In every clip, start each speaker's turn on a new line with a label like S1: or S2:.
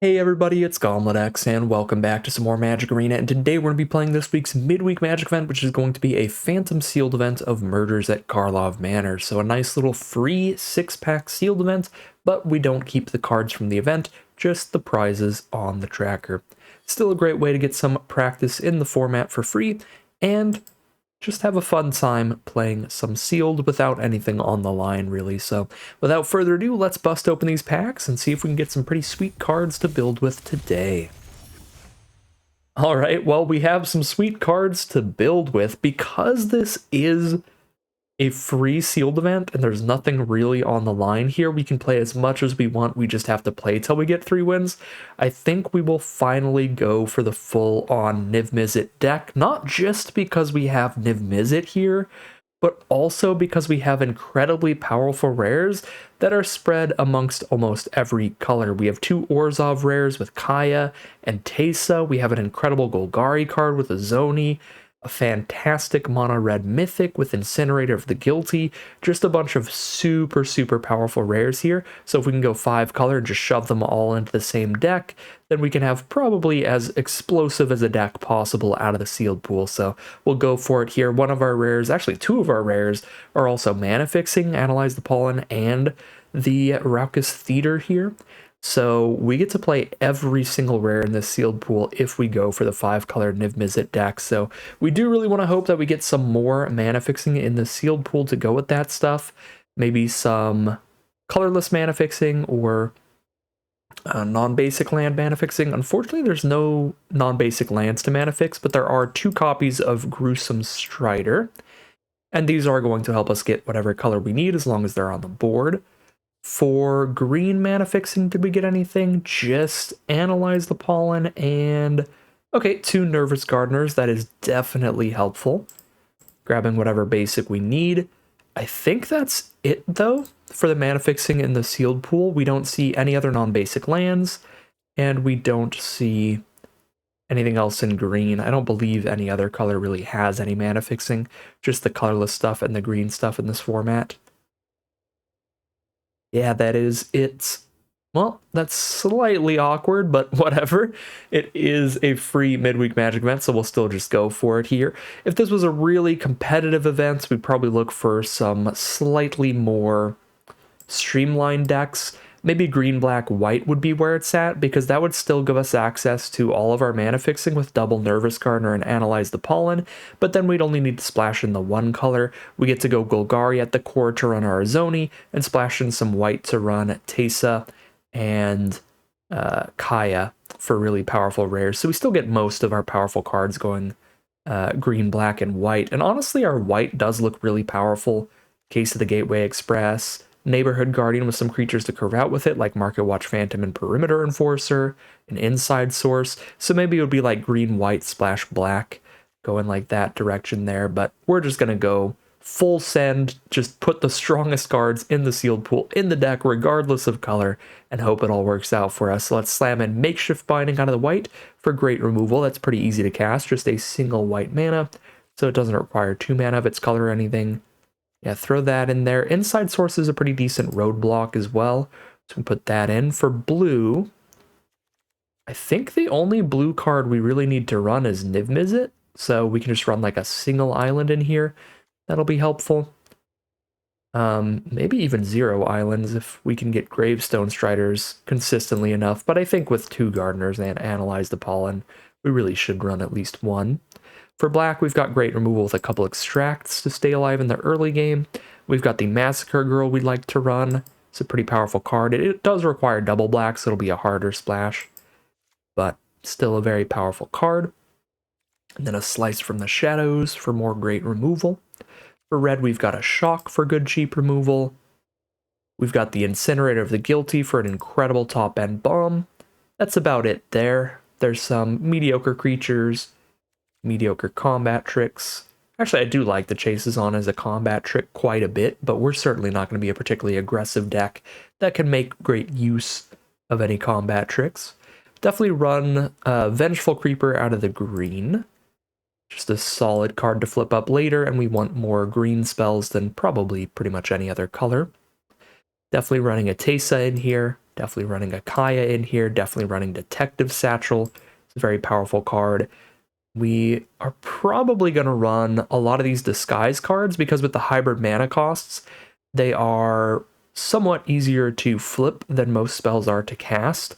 S1: Hey everybody, it's GauntletX, and welcome back to some more Magic Arena, and today we're going to be playing this week's Midweek Magic event, which is going to be a Phantom Sealed event of Murders at Karlov Manor. So a nice little free 6-pack sealed event, but we don't keep the cards from the event, just the prizes on the tracker. Still a great way to get some practice in the format for free, and just have a fun time playing some sealed without anything on the line, really. So without further ado, let's bust open these packs and see if we can get some pretty sweet cards to build with today. All right, well, we have some sweet cards to build with because this is a free sealed event and there's nothing really on the line here. We can play as much as we want. We just have to play till we get 3 wins. I think we will finally go for the full-on Niv-Mizzet deck, not just because we have Niv-Mizzet here, but also because we have incredibly powerful rares that are spread amongst almost every color. We have 2 Orzhov rares with Kaya and Teysa. We have an incredible Golgari card with a Zoni, a fantastic mono red mythic with Incinerator of the Guilty, just a bunch of super powerful rares here. So if we can go 5 color and just shove them all into the same deck, then we can have probably as explosive as a deck possible out of the sealed pool. So we'll go for it here. One of our rares, actually 2 of our rares, are also mana fixing, Analyze the Pollen and the Raucous Theater here. So we get to play every single rare in this sealed pool if we go for the 5-color Niv-Mizzet deck. So we do really want to hope that we get some more mana fixing in the sealed pool to go with that stuff. Maybe some colorless mana fixing or non-basic land mana fixing. Unfortunately, there's no non-basic lands to mana fix, but there are 2 copies of Gruesome Strider. And these are going to help us get whatever color we need as long as they're on the board. For green mana fixing, did we get anything? Just Analyze the Pollen and... okay, 2 Nervous Gardeners. That is definitely helpful. Grabbing whatever basic we need. I think that's it, though, for the mana fixing in the sealed pool. We don't see any other non-basic lands, and we don't see anything else in green. I don't believe any other color really has any mana fixing, just the colorless stuff and the green stuff in this format. Yeah, that is it. Well, that's slightly awkward, but whatever. It is a free midweek Magic event, so we'll still just go for it here. If this was a really competitive event, we'd probably look for some slightly more streamlined decks. Maybe green, black, white would be where it's at, because that would still give us access to all of our mana fixing with double Nervous Gardener and Analyze the Pollen, but then we'd only need to splash in the 1 color. We get to go Golgari at the core to run our Zoni, and splash in some white to run Teysa and Kaya for really powerful rares. So we still get most of our powerful cards going green, black, and white. And honestly, our white does look really powerful. Case of the Gateway Express, Neighborhood Guardian with some creatures to curve out with it, like Market Watch Phantom and Perimeter Enforcer, an Inside Source. So maybe it would be like green, white, splash, black, going like that direction there. But we're just going to go full send, just put the strongest cards in the sealed pool in the deck, regardless of color, and hope it all works out for us. So let's slam in Makeshift Binding out of the white for great removal. That's pretty easy to cast, just a single white mana, so it doesn't require 2 mana of its color or anything. Yeah, throw that in there. Inside Source is a pretty decent roadblock as well, so we put that in. For blue, I think the only blue card we really need to run is Niv-Mizzet, so we can just run like a single island in here. That'll be helpful. Maybe even 0 islands if we can get Gravestone Striders consistently enough, but I think with 2 Gardeners and Analyze the Pollen, we really should run at least 1. For black, we've got great removal with a couple extracts to stay alive in the early game. We've got the Massacre Girl we'd like to run. It's a pretty powerful card. It does require double black, so it'll be a harder splash, but still a very powerful card. And then a Slice from the Shadows for more great removal. For red, we've got a Shock for good cheap removal. We've got the Incinerator of the Guilty for an incredible top-end bomb. That's about it there. There's some mediocre creatures, mediocre combat tricks. Actually, I do like the Chases On as a combat trick quite a bit, but we're certainly not going to be a particularly aggressive deck that can make great use of any combat tricks. Definitely run Vengeful Creeper out of the green. Just a solid card to flip up later, and we want more green spells than probably pretty much any other color. Definitely running a Teysa in here Definitely running a Kaya in here. Definitely running Detective Satchel. It's a very powerful card. We are probably going to run a lot of these disguise cards because with the hybrid mana costs, they are somewhat easier to flip than most spells are to cast,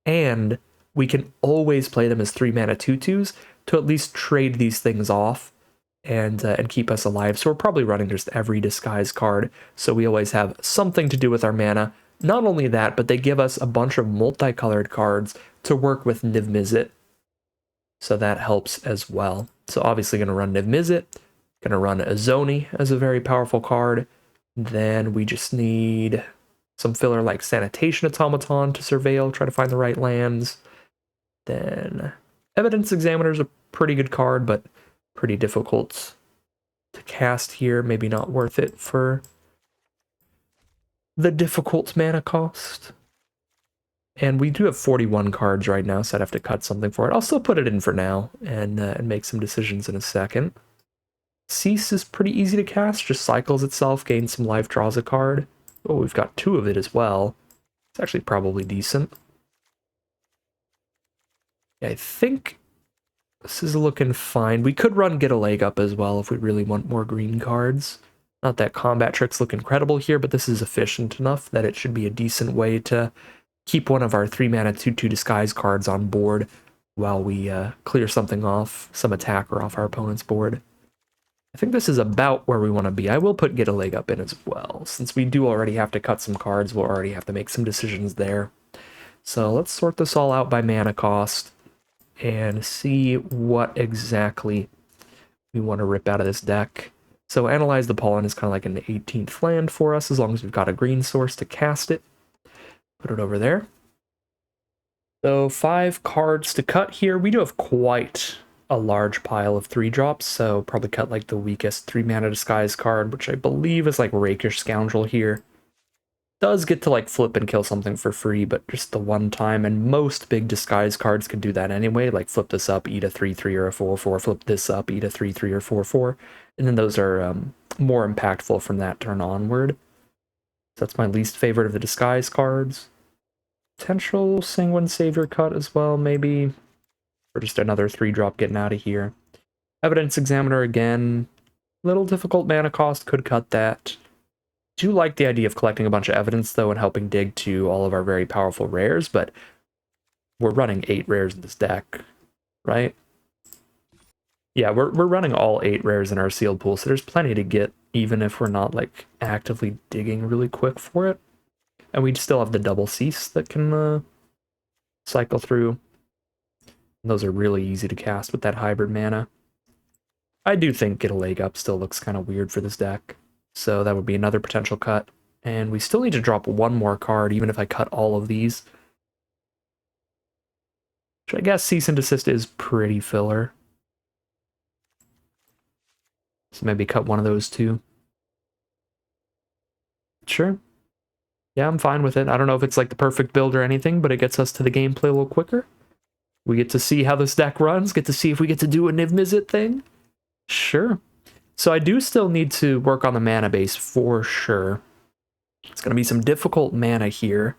S1: and we can always play them as 3 mana 2/2s to at least trade these things off and keep us alive. So we're probably running just every disguise card, so we always have something to do with our mana. Not only that, but they give us a bunch of multicolored cards to work with Niv Mizzet, so that helps as well. So obviously going to run Niv Mizzet, going to run Azoni as a very powerful card. Then we just need some filler like Sanitation Automaton to surveil, try to find the right lands. Then Evidence Examiner is a pretty good card, but pretty difficult to cast here. Maybe not worth it for the difficult mana cost. And we do have 41 cards right now, so I'd have to cut something for it. I'll still put it in for now and make some decisions in a second. Cease is pretty easy to cast, just cycles itself, gains some life, draws a card. Oh, we've got 2 of it as well. It's actually probably decent. Yeah, I think this is looking fine. We could run Get a Leg Up as well if we really want more green cards. Not that combat tricks look incredible here, but this is efficient enough that it should be a decent way to keep one of our 3 mana 2/2 disguise cards on board while we clear something off, some attacker off our opponent's board. I think this is about where we want to be. I will put Get a Leg Up in as well. Since we do already have to cut some cards, we'll already have to make some decisions there. So let's sort this all out by mana cost and see what exactly we want to rip out of this deck. So Analyze the Pollen is kind of like an 18th land for us, as long as we've got a green source to cast it. Put it over there. So 5 cards to cut here. We do have quite a large pile of 3-drops, so probably cut like the weakest 3 mana disguise card, which I believe is like Rakish Scoundrel here. Does get to like flip and kill something for free, but just the one time, and most big disguise cards can do that anyway, like flip this up, eat a 3/3 or a 4/4, flip this up, eat a 3/3 or 4/4, and then those are more impactful from that turn onward. So that's my least favorite of the disguise cards. Potential Sanguine Savior cut as well, maybe. Or just another 3-drop getting out of here. Evidence Examiner again. Little difficult mana cost, could cut that. Do like the idea of collecting a bunch of evidence, though, and helping dig to all of our very powerful rares, but we're running 8 rares in this deck, right? Yeah, we're running all 8 rares in our sealed pool, so there's plenty to get, even if we're not, like, actively digging really quick for it. And we still have the double cease that can cycle through. And those are really easy to cast with that hybrid mana. I do think Get a Leg Up still looks kind of weird for this deck, so that would be another potential cut. And we still need to drop 1 more card, even if I cut all of these. Which I guess Cease and Desist is pretty filler. So maybe cut one of those 2. Sure. Yeah, I'm fine with it. I don't know if it's like the perfect build or anything, but it gets us to the gameplay a little quicker. We get to see how this deck runs, get to see if we get to do a Niv Mizzet thing. Sure. So I do still need to work on the mana base for sure. It's going to be some difficult mana here.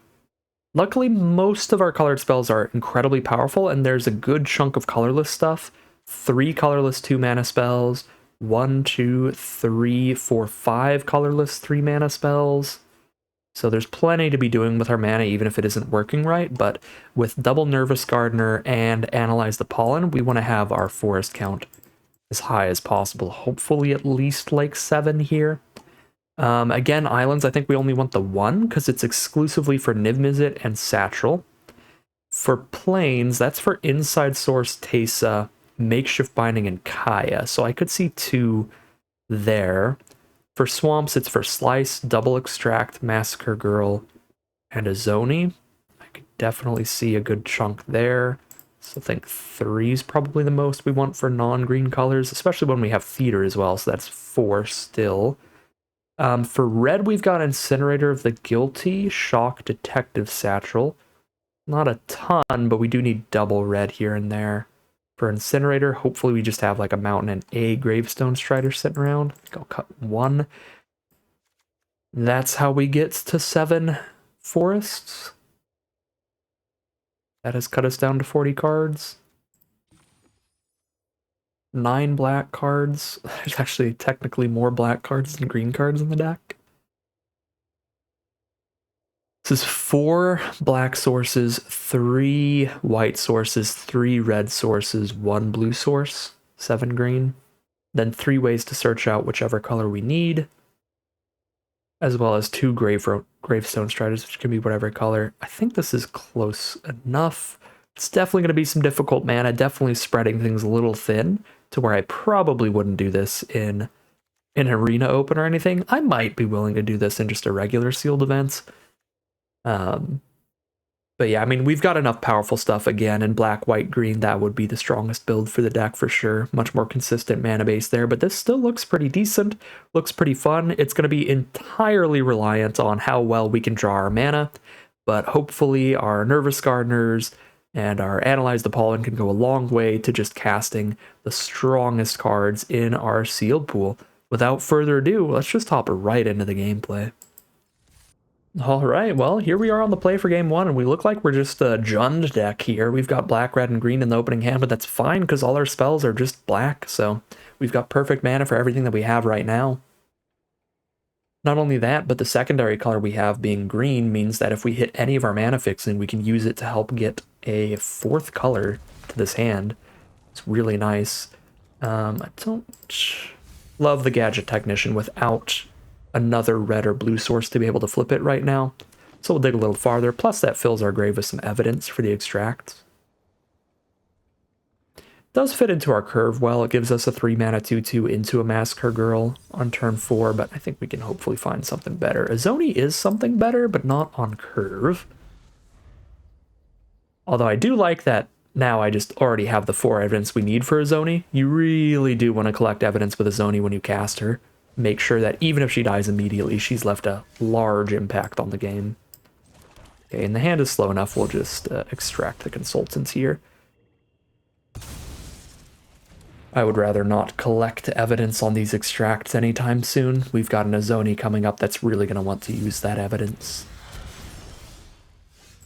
S1: Luckily, most of our colored spells are incredibly powerful, and there's a good chunk of colorless stuff. 3 colorless 2 mana spells, 1, 2, 3, 4, 5 colorless 3 mana spells. So there's plenty to be doing with our mana, even if it isn't working right, but with double Nervous Gardener and Analyze the Pollen, we want to have our forest count as high as possible. Hopefully at least like 7 here. Again, islands, I think we only want the 1, because it's exclusively for Niv Mizzet and Satchel. For plains, that's for Inside Source, Teysa, Makeshift Binding, and Kaya, so I could see 2 there. For swamps, it's for Slice, Double Extract, Massacre Girl, and Azoni. I could definitely see a good chunk there. So I think 3 is probably the most we want for non-green colors, especially when we have Theater as well, so that's 4 still. For red, we've got Incinerator of the Guilty, Shock, Detective Satchel. Not a ton, but we do need double red here and there. For Incinerator, hopefully we just have like a Mountain and a Gravestone Strider sitting around. I think I'll cut 1. That's how we get to 7 forests. That has cut us down to 40 cards. 9 black cards. There's actually technically more black cards than green cards in the deck. This is 4 black sources, 3 white sources, 3 red sources, 1 blue source, 7 green. Then 3 ways to search out whichever color we need, as well as 2 gravestone strategies, which can be whatever color. I think this is close enough. It's definitely going to be some difficult mana, definitely spreading things a little thin to where I probably wouldn't do this in an arena open or anything. I might be willing to do this in just a regular sealed events. But yeah, I mean, we've got enough powerful stuff again in black, white, green. That would be the strongest build for the deck for sure. Much more consistent mana base there, but this still looks pretty decent, looks pretty fun. It's going to be entirely reliant on how well we can draw our mana, but hopefully our Nervous Gardeners and our Analyze the Pollen can go a long way to just casting the strongest cards in our sealed pool. Without further ado, let's just hop right into the gameplay. All right, well, here we are on the play for game 1, and we look like we're just a Jund deck here. We've got black, red, and green in the opening hand, but that's fine because all our spells are just black, so we've got perfect mana for everything that we have right now. Not only that, but the secondary color we have being green means that if we hit any of our mana fixing, we can use it to help get a 4th color to this hand. It's really nice. I don't love the Gadget Technician without another red or blue source to be able to flip it right now. So we'll dig a little farther, plus that fills our grave with some evidence for the extract. Does fit into our curve well. It gives us a 3 mana 2/2 into a Massacre Girl on turn 4, but I think we can hopefully find something better. Azoni is something better, but not on curve. Although I do like that now I just already have the 4 evidence we need for Azoni. You really do want to collect evidence with Azoni when you cast her. Make sure that even if she dies immediately, she's left a large impact on the game. Okay, and the hand is slow enough, we'll just extract the Consultants here. I would rather not collect evidence on these extracts anytime soon. We've got an Azoni coming up that's really going to want to use that evidence.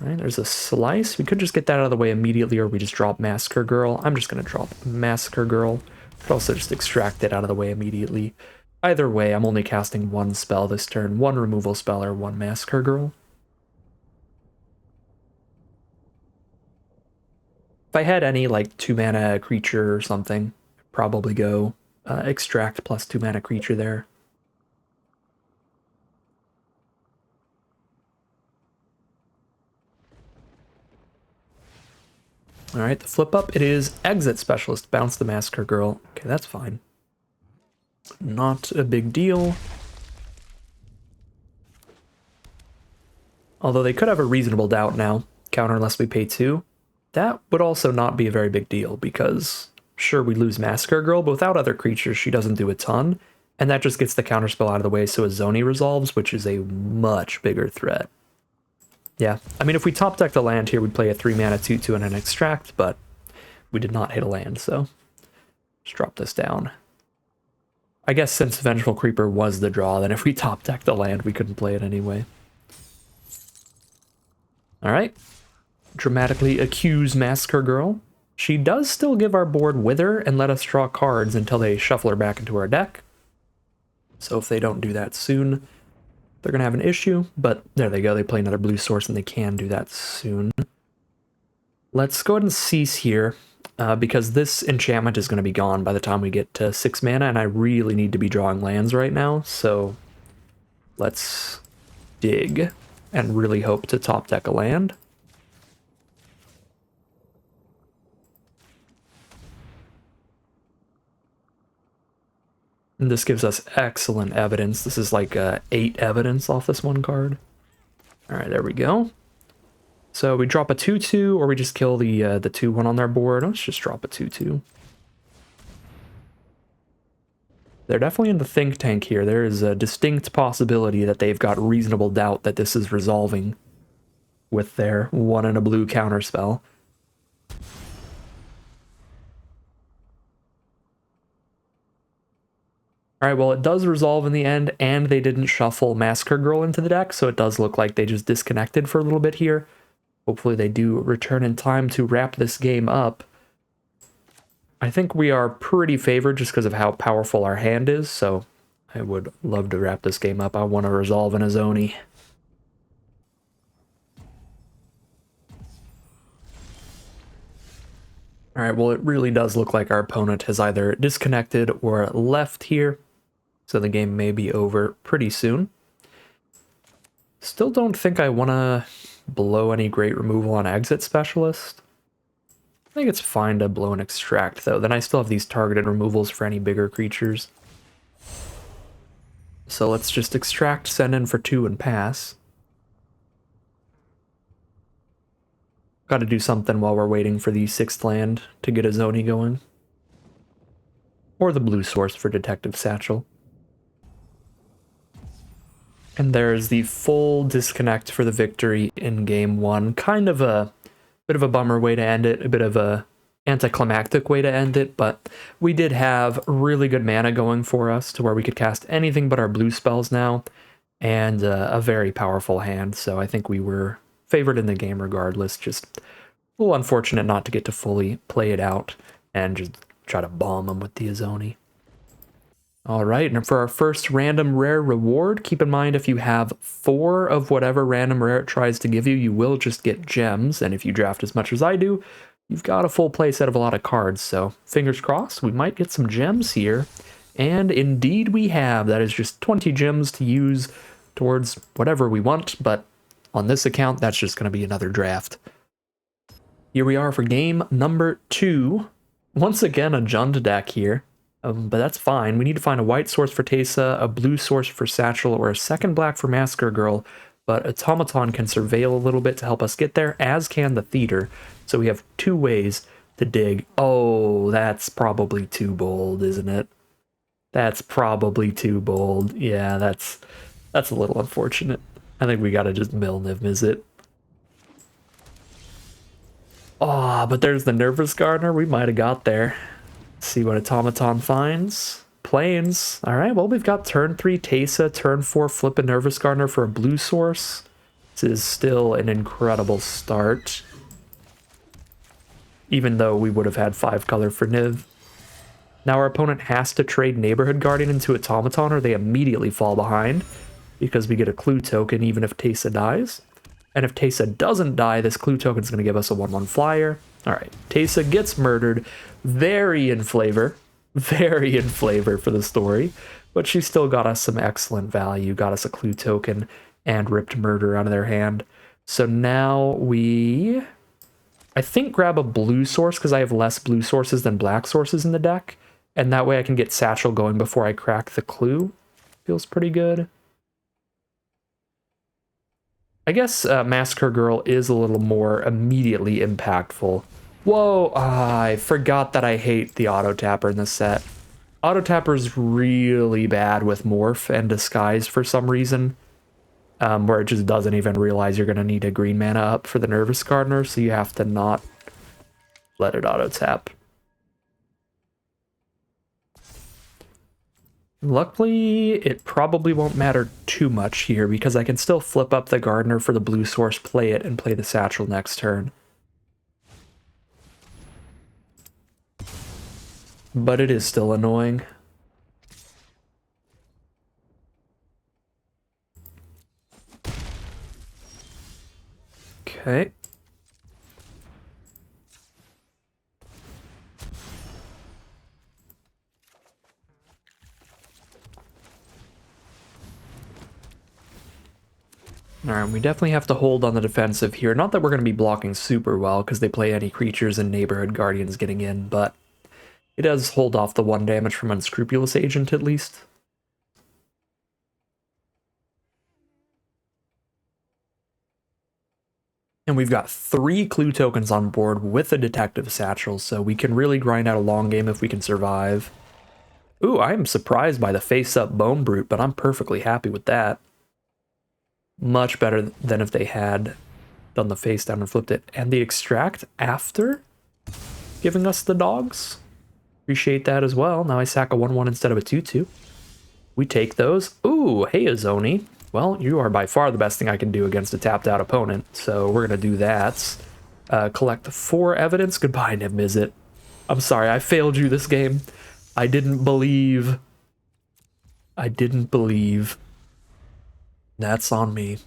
S1: All right, there's a Slice. We could just get that out of the way immediately, or we just drop Massacre Girl. I'm just going to drop Massacre Girl. Could also just extract it out of the way immediately. Either way, I'm only casting 1 spell this turn, 1 removal spell or 1 Massacre Girl. If I had any like 2 mana creature or something, I'd probably go extract plus 2 mana creature there. All right, the flip up, it is Exit Specialist, bounce the Massacre Girl. Okay, that's fine. Not a big deal. Although they could have a reasonable doubt now, counter unless we pay 2. That would also not be a very big deal because, sure, we lose Massacre Girl, but without other creatures, she doesn't do a ton, and that just gets the counterspell out of the way so Azoni resolves, which is a much bigger threat. Yeah, I mean, if we top deck the land here, we'd play a 3 mana 2/2 and an extract, but we did not hit a land, so just drop this down. I guess since Vengeful Creeper was the draw, then if we top deck the land, we couldn't play it anyway. Alright. Dramatically accuse Massacre Girl. She does still give our board Wither and let us draw cards until they shuffle her back into our deck. So if they don't do that soon, they're going to have an issue. But there they go, they play another blue source and they can do that soon. Let's go ahead and cease here. Because this enchantment is going to be gone by the time we get to 6 mana, and I really need to be drawing lands right now, so let's dig and really hope to top deck a land. And this gives us excellent evidence. This is like 8 evidence off this 1 card. Alright, there we go. So we drop a 2/2, or we just kill the 2/1 on their board. Let's just drop a 2/2. They're definitely in the think tank here. There is a distinct possibility that they've got reasonable doubt that this is resolving with their 1 and a blue counterspell. Alright, well, it does resolve in the end, and they didn't shuffle Massacre Girl into the deck, so it does look like they just disconnected for a little bit here. Hopefully they do return in time to wrap this game up. I think we are pretty favored just because of how powerful our hand is, so I would love to wrap this game up. I want to resolve an Azoni. Alright, well it really does look like our opponent has either disconnected or left here, so the game may be over pretty soon. Still don't think I want to blow any great removal on Exit Specialist. I think it's fine to blow an Extract, though. Then I still have these targeted removals for any bigger creatures. So let's just Extract, send in for 2, and pass. Got to do something while we're waiting for the 6th land to get a Zoni going. Or the blue source for Detective Satchel. And there's the full disconnect for the victory in game 1. Kind of a bit of a bummer way to end it, a bit of a anticlimactic way to end it, but we did have really good mana going for us to where we could cast anything but our blue spells now, and a very powerful hand, so I think we were favored in the game regardless. Just a little unfortunate not to get to fully play it out and just try to bomb them with the Azoni. Alright, and for our first random rare reward, keep in mind if you have 4 of whatever random rare it tries to give you, you will just get gems, and if you draft as much as I do, you've got a full play set of a lot of cards, so fingers crossed, we might get some gems here. And indeed we have. That is just 20 gems to use towards whatever we want, but on this account, that's just going to be another draft. Here we are for game number 2. Once again, a Jund deck here. But that's fine. We need to find a white source for Teysa, a blue source for Satchel, or a second black for Massacre Girl, but Automaton can surveil a little bit to help us get there, as can the Theater. So we have 2 ways to dig. Oh, that's probably too bold, isn't it? That's probably too bold. Yeah, that's a little unfortunate. I think we gotta just mill Niv-Mizzet. Oh, but there's the Nervous Gardener. We might have got there. See what Automaton finds. Plains. Alright, well, we've got turn 3 Teysa, turn 4 Flip a Nervous Gardener for a blue source. This is still an incredible start. Even though we would have had 5 color for Niv. Now our opponent has to trade Neighborhood Guardian into Automaton or they immediately fall behind, because we get a clue token even if Teysa dies. And if Teysa doesn't die, this clue token is going to give us a 1/1 flyer. Alright, Teysa gets murdered. Very in flavor for the story, but she still got us some excellent value, got us a clue token, and ripped murder out of their hand. So now we, I think, grab a blue source because I have less blue sources than black sources in the deck, and that way I can get Satchel going before I crack the clue. Feels pretty good. I guess Massacre Girl is a little more immediately impactful. Whoa, I forgot that I hate the Auto Tapper in this set. Auto Tapper's really bad with Morph and Disguise for some reason, where it just doesn't even realize you're going to need a green mana up for the Nervous Gardener, so you have to not let it auto tap. Luckily, it probably won't matter too much here, because I can still flip up the Gardener for the blue source, play it, and play the Satchel next turn. But it is still annoying. Okay. Alright, we definitely have to hold on the defensive here. Not that we're going to be blocking super well, because they play any creatures and Neighborhood Guardians getting in, but it does hold off the 1 damage from Unscrupulous Agent, at least. And we've got 3 clue tokens on board with a Detective Satchel, so we can really grind out a long game if we can survive. Ooh, I'm surprised by the face-up Bone Brute, but I'm perfectly happy with that. Much better than if they had done the face down and flipped it. And the Extract after giving us the dogs. Appreciate that as well. Now I sack a 1/1 instead of a 2/2. We take those. Ooh, hey Azoni. Well, you are by far the best thing I can do against a tapped out opponent, so we're gonna do that. Collect 4 evidence. Goodbye, Niv Mizzet. I'm sorry, I failed you this game. I didn't believe. That's on me.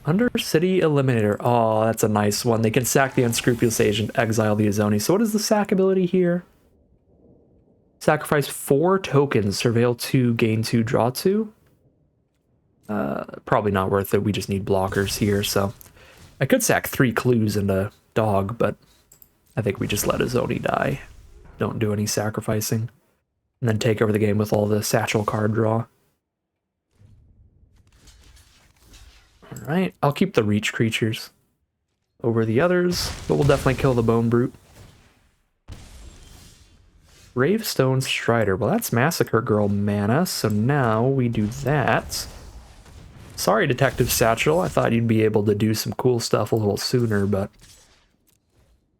S1: Undercity Eliminator. Oh, that's a nice one. They can sack the Unscrupulous Agent, exile the Azoni. So what is the sack ability here? Sacrifice 4 tokens, surveil 2, gain 2, draw 2. Probably not worth it. We just need blockers here, so I could sack 3 clues and a dog, but I think we just let Azoni die. Don't do any sacrificing. And then take over the game with all the satchel card draw. Alright, I'll keep the reach creatures over the others, but we'll definitely kill the Bone Brute. Gravestone Strider. Well, that's Massacre Girl mana, so now we do that. Sorry, Detective Satchel. I thought you'd be able to do some cool stuff a little sooner, but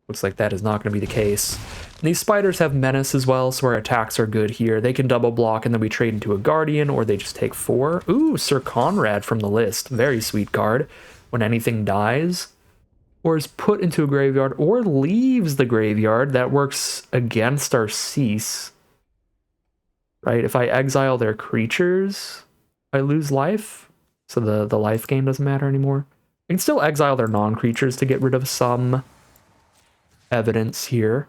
S1: looks like that is not going to be the case. And these spiders have Menace as well, so our attacks are good here. They can double block and then we trade into a Guardian, or they just take 4. Ooh, Sir Conrad from the list. Very sweet card. When anything dies, or is put into a graveyard, or leaves the graveyard, that works against our cease. Right? If I exile their creatures, I lose life. So the life gain doesn't matter anymore. I can still exile their non-creatures to get rid of some evidence here.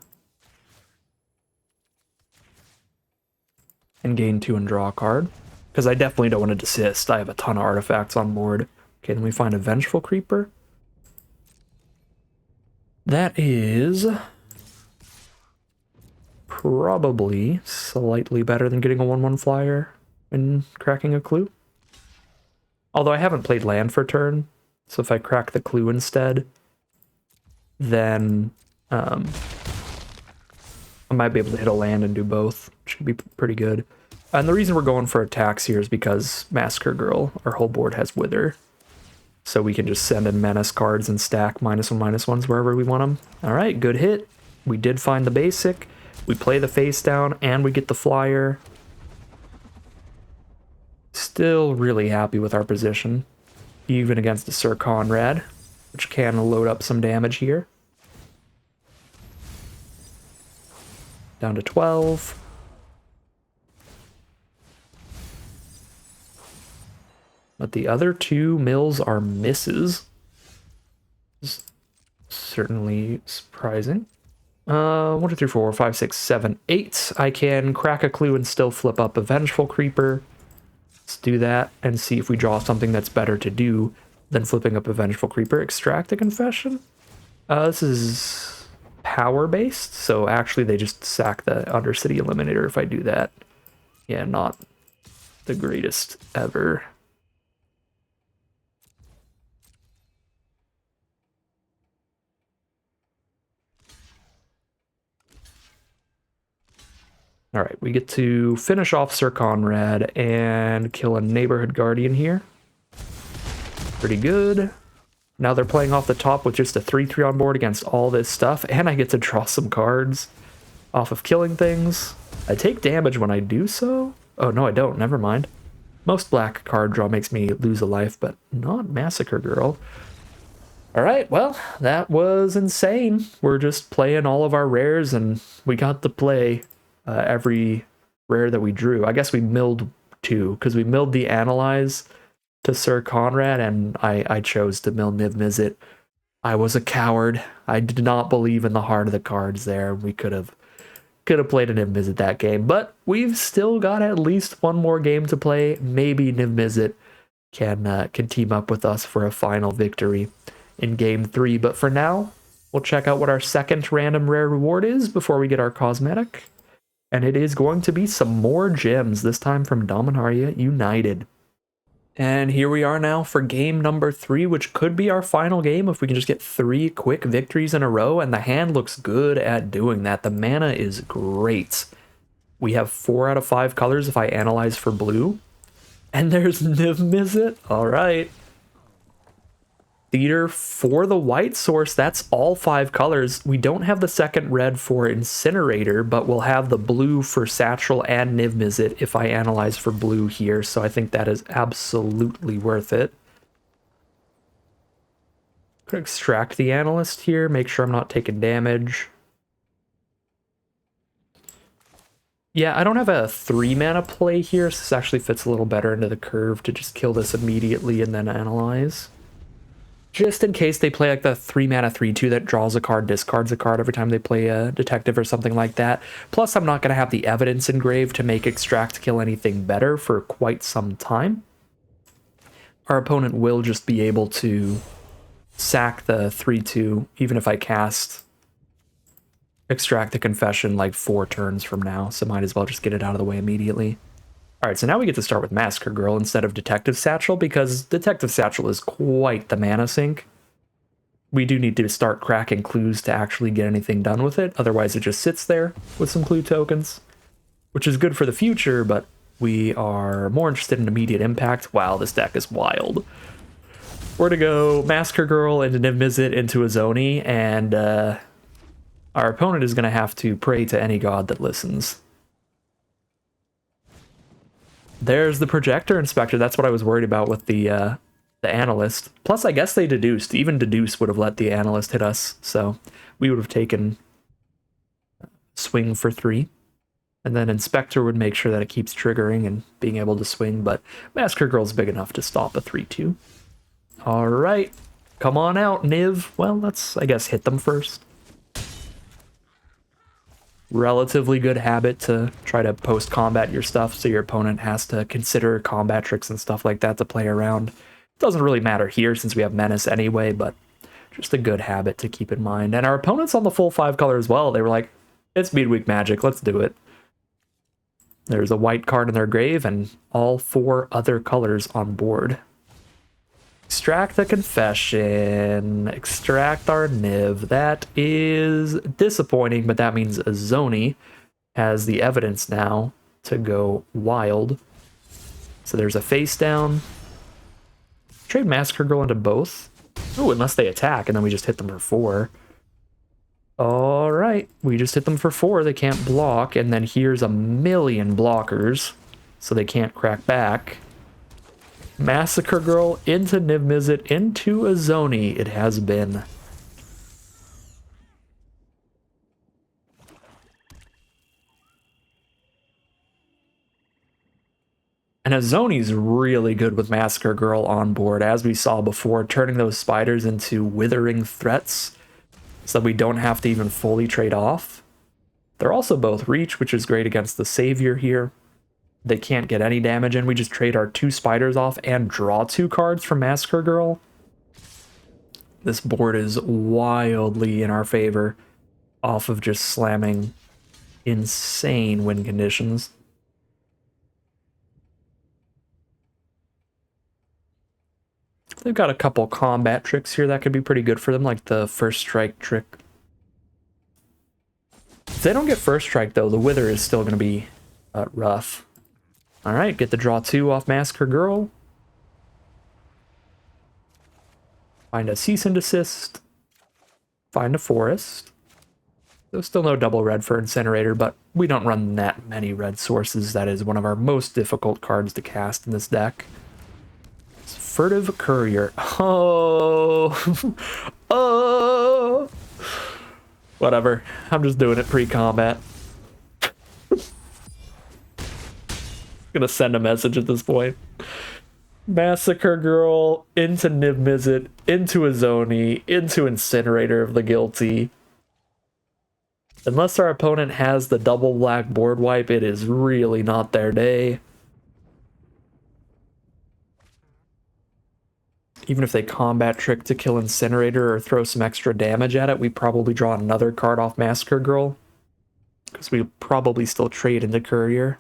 S1: And gain 2 and draw a card. Because I definitely don't want to desist. I have a ton of artifacts on board. Okay, then we find a Vengeful Creeper. That is probably slightly better than getting a 1/1 flyer and cracking a clue. Although I haven't played land for turn, so if I crack the clue instead, then I might be able to hit a land and do both, which could be pretty good. And the reason we're going for attacks here is because Massacre Girl, our whole board has Wither. So we can just send in Menace cards and stack -1/-1s wherever we want them. Alright, good hit. We did find the basic. We play the face down and we get the flyer. Still really happy with our position. Even against the Sir Conrad, which can load up some damage here. Down to 12. But the other 2 mills are misses. Certainly surprising. 1, 2, 3, 4, 5, 6, 7, 8. I can crack a clue and still flip up a Vengeful Creeper. Let's do that and see if we draw something that's better to do than flipping up a Vengeful Creeper. Extract a Confession. This is power-based, so actually they just sack the Undercity Eliminator if I do that. Yeah, not the greatest ever. All right, we get to finish off Sir Conrad and kill a Neighborhood Guardian here. Pretty good. Now they're playing off the top with just a 3/3 on board against all this stuff, and I get to draw some cards off of killing things. I take damage when I do so. Oh, no, I don't. Never mind. Most black card draw makes me lose a life, but not Massacre Girl. All right, well, that was insane. We're just playing all of our rares, and we got to play every rare that we drew. I guess we milled 2, because we milled the Analyze to Sir Conrad, and I chose to mill Niv Mizzet. I was a coward. I did not believe in the heart of the cards there. We could have played a Niv Mizzet that game, but we've still got at least one more game to play. Maybe Niv Mizzet can team up with us for a final victory in game 3. But for now, we'll check out what our second random rare reward is before we get our cosmetic. And it is going to be some more gems, this time from Dominaria United. And here we are now for game number 3, which could be our final game if we can just get 3 quick victories in a row, and the hand looks good at doing that. The mana is great. We have 4 out of 5 colors if I analyze for blue. And there's Niv Mizzet. All right. Theater for the white source. That's all 5 colors. We don't have the second red for Incinerator, but we'll have the blue for Satchel and Niv Mizzet if I analyze for blue here, so I think that is absolutely worth it. Gonna extract the Analyst here, make sure I'm not taking damage. Yeah, I don't have a 3 mana play here, so this actually fits a little better into the curve to just kill this immediately and then analyze. Just in case they play like the 3 mana 3/2 that draws a card, discards a card every time they play a detective or something like that. Plus, I'm not going to have the evidence engraved to make extract kill anything better for quite some time. Our opponent will just be able to sack the 3/2 even if I cast extract the confession like 4 turns from now, so might as well just get it out of the way immediately. Alright, so now we get to start with Massacre Girl instead of Detective Satchel, because Detective Satchel is quite the mana sink. We do need to start cracking clues to actually get anything done with it, otherwise it just sits there with some clue tokens, which is good for the future, but we are more interested in immediate impact. Wow, this deck is wild. We're to go Massacre Girl into Niv Mizzet into Azoni, and our opponent is going to have to pray to any god that listens. There's the Projector Inspector. That's what I was worried about with the Analyst. Plus, I guess they deduced. Even Deduce would have let the Analyst hit us, so we would have taken swing for 3. And then Inspector would make sure that it keeps triggering and being able to swing, but Massacre Girl's big enough to stop a 3/2. Alright, come on out, Niv. Well, let's, I guess, hit them first. Relatively good habit to try to post-combat your stuff so your opponent has to consider combat tricks and stuff like that to play around. Doesn't really matter here since we have Menace anyway, but just a good habit to keep in mind. And our opponent's on the full 5 color as well. They were like, it's Midweek Magic, let's do it. There's a white card in their grave and all 4 other colors on board. Extract the Confession, extract our Niv. That is disappointing, but that means Azoni has the evidence now to go wild. So there's a face down. Trade Massacre Girl into both. Oh, unless they attack, and then we just hit them for 4. Alright, we just hit them for 4. They can't block, and then here's a million blockers, so they can't crack back. Massacre Girl into Niv Mizzet into Azoni it has been. And Azoni's really good with Massacre Girl on board, as we saw before, turning those spiders into withering threats so that we don't have to even fully trade off. They're also both reach, which is great against the Savior here. They can't get any damage, and we just trade our 2 spiders off and draw 2 cards from Massacre Girl. This board is wildly in our favor off of just slamming insane win conditions. They've got a couple combat tricks here that could be pretty good for them, like the First Strike trick. If they don't get First Strike, though, the Wither is still going to be rough. Alright, get the draw 2 off Massacre Girl. Find a Cease and Desist. Find a Forest. There's still no double red for Incinerator, but we don't run that many red sources. That is one of our most difficult cards to cast in this deck. It's Furtive Courier. Oh! Oh! Whatever. I'm just doing it pre-combat. Gonna send a message at this point. Massacre Girl into Niv Mizzet, into Azoni, into Incinerator of the Guilty. Unless our opponent has the double black board wipe, it is really not their day. Even if they combat trick to kill Incinerator or throw some extra damage at it, we probably draw another card off Massacre Girl. Because we probably still trade into Courier.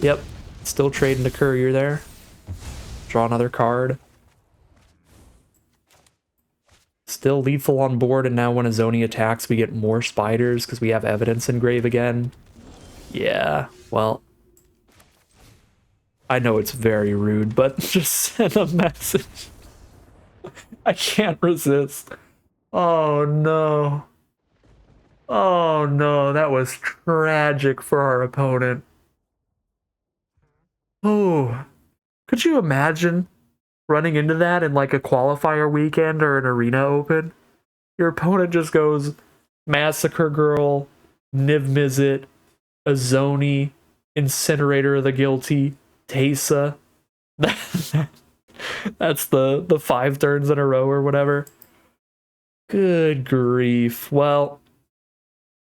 S1: Yep, still trade into Courier there. Draw another card. Still lethal on board, and now when Azoni attacks, we get more spiders because we have evidence engrave again. Yeah, well, I know it's very rude, but just send a message. I can't resist. Oh no. Oh no, that was tragic for our opponent. Oh, could you imagine running into that in like a qualifier weekend or an arena open? Your opponent just goes Massacre Girl, Niv Mizzet, Azoni, Incinerator of the Guilty, Tesa. That's the 5 turns in a row or whatever. Good grief. Well,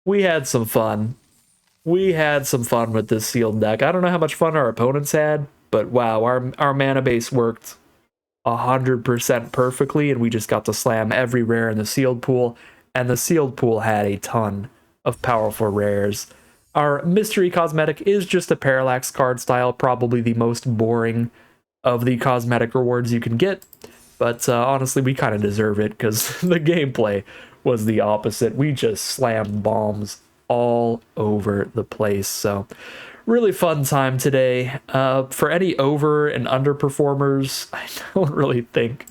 S1: we had some fun. We had some fun with this sealed deck. I don't know how much fun our opponents had, but wow, our mana base worked 100% perfectly, and we just got to slam every rare in the sealed pool, and the sealed pool had a ton of powerful rares. Our mystery cosmetic is just a parallax card style, probably the most boring of the cosmetic rewards you can get, but honestly, we kind of deserve it because the gameplay was the opposite. We just slammed bombs all over the place. So really fun time today. For any over and underperformers, I don't really think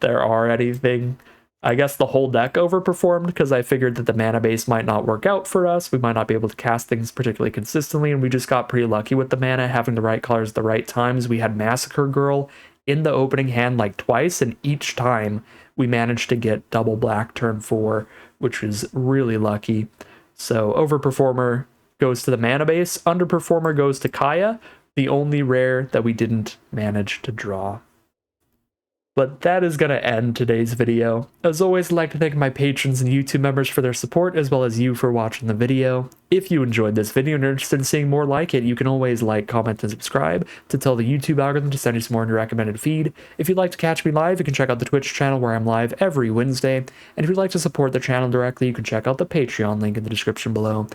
S1: there are anything. I guess the whole deck overperformed because I figured that the mana base might not work out for us. We might not be able to cast things particularly consistently, and we just got pretty lucky with the mana, having the right colors at the right times. We had Massacre Girl in the opening hand like twice, and each time we managed to get double black turn 4, which is really lucky. So overperformer goes to the mana base, underperformer goes to Kaya, the only rare that we didn't manage to draw. But that is going to end today's video. As always, I'd like to thank my patrons and YouTube members for their support, as well as you for watching the video. If you enjoyed this video and are interested in seeing more like it, you can always like, comment, and subscribe to tell the YouTube algorithm to send you some more in your recommended feed. If you'd like to catch me live, you can check out the Twitch channel where I'm live every Wednesday. And if you'd like to support the channel directly, you can check out the Patreon link in the description below.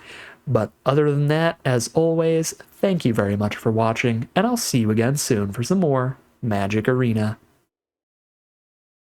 S1: But other than that, as always, thank you very much for watching, and I'll see you again soon for some more Magic Arena.